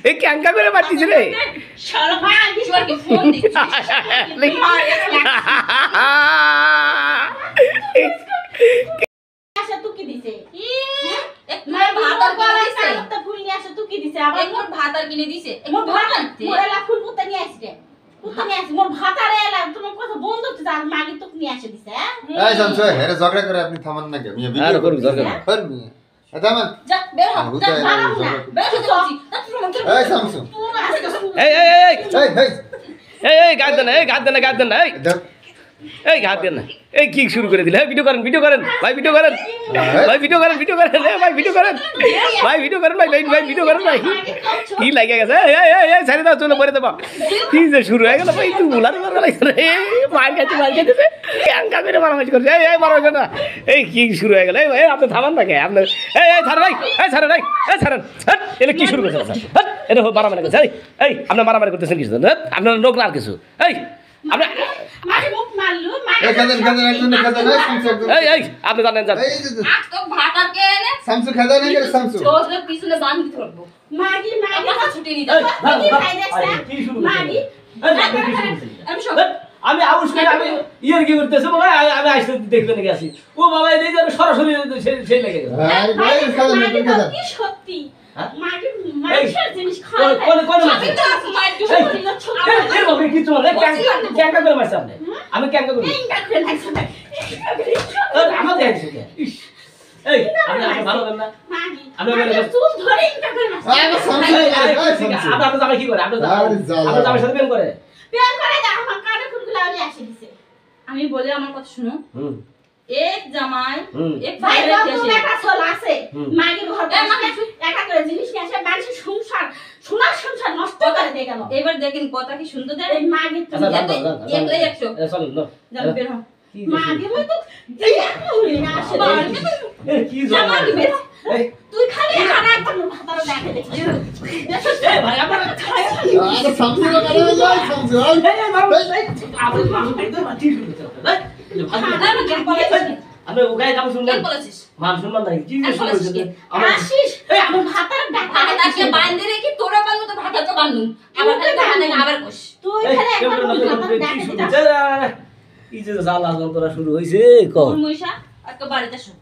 এই ক্যাঙ্কা করে মারতিস রে শালা ভাই কি ফোন দিছিস আচ্ছা তুই কি দিছে এক ভাত আর কিনে দিছে একটা ফুল নিয়ে আসে তুই কি দিছে আবার এক ভাত আর কিনে দিছে এক ভাত আনতে মোরেলা ফুল পুতা নিয়ে আসছে পুতা নিয়ে আসছে মোর ভাত আর এলা তোমার কথা বন্ধ হচ্ছে আর মাগি তোকে নিয়ে আসে দিছে এই শামসু হেরে ঝগড়া করে আপনি থামান না কেন আর করুক ঝগড়া করবি থামান যা বের হ যা বের হতে বলছি এই শামসু এই এই এই এই এই গাদ দেন এই গাদ দেন এই ঘাত দেন না এই কি শুরু করে দিলে ভিডিও করেন ভাই ভিডিও করেন ভাই ভিডিও করেন ভাই ভিডিও করেন ভাই ভিডিও করেন ভাই ভিডিও করেন ভাই কি লাগে গেছে এই ছাড়ি দাও চলে পরে দেবা কি যে শুরু হয়ে গেল ভাই তুই বুলার মার লাগছে রে মার গেছে ক্যাঙ্কা করে মারামারি করছে এই মারামারি না এই কি শুরু হয়ে গেল এই ভাই আপনি থামান না কে আপনি এই ছাড়েন ভাই এটা কি শুরু করেছেন স্যার এটা মারামারি করছে এই আপনি মারামারি করতেছেন কিছু আপনার লোক না আর কিছু এই আপনি মারি মুখ মারলু এই খাদেন একজন খাদেন এই শামসু এই আপনি জানেন এই আজ তো ভাত আর কে এনে শামসু খাদেন না করে শামসু তোর পিছনে বাঁধি ধরবো মাগি কথা ছুটি নি দাও কি ভাই দেখছ মাগি আমি সব আমি আউস করে আমি ইয়ার কি করতেছে বাবা আমি আইসে দেখতে নিয়ে আসি ও বাবা এই যে সরাসরি সেই লেগে গেল ভাই খাদেন খাদেন কি সত্যি মাগি মানুষের জিনিস খায় কোন আমি তো মার দুটো করিল ছোট এই বাবা কি তোমার ক্যাঙ্কা করে মারছ আপনি আমি ক্যাঙ্কা করি আমার দেখছি এই আপনি ভালো দেন না মাগি আমি বলে তুই ধরে ইনকা করে মার আরে শামসু আপনি জামাই কি করে আপনি জামাই সাথে প্রেম করে প্রেম করে দা আমার কানে ফুলগুলো আনি আসে দিছে আমি বলে আমার কথা শুনো এক জামাই এক ভাই বাবু একটা চল আছে মাগি ঘর একা করে জিনিস নিয়ে আসে মানুষ সংসার সোনার সংসার নষ্ট করে দিয়ে গেল এবার দেখেন কথা কি সুন্দর দেয় এই মাগি তুমি একলাই 100 চল না যাও বের হ মাগি মই তো দিয়া কই না আসে কি জামাই তুই খালি খানা একদম ভাতার দেখে দেখছিস এই ভাই আমার আরে শামসু করে যাই শামসু এই আপনি ঠিক আছে আপনি ওখানে যাবো শুনলেন বলেছিস মান শুনলাম না কি শুনলেন আসিস এই আমার ভাতার ডাকে বাঁধে রেখে তোরা বাংলা তো ভাতা তো বাঁধলুম আবার খালি আবার কোষ তুই খালি একবার ভাতার ডাকে কি যে জ্বালা যন্ত্রণা শুরু হইছে কও মইশা আজকে বাড়িতে শো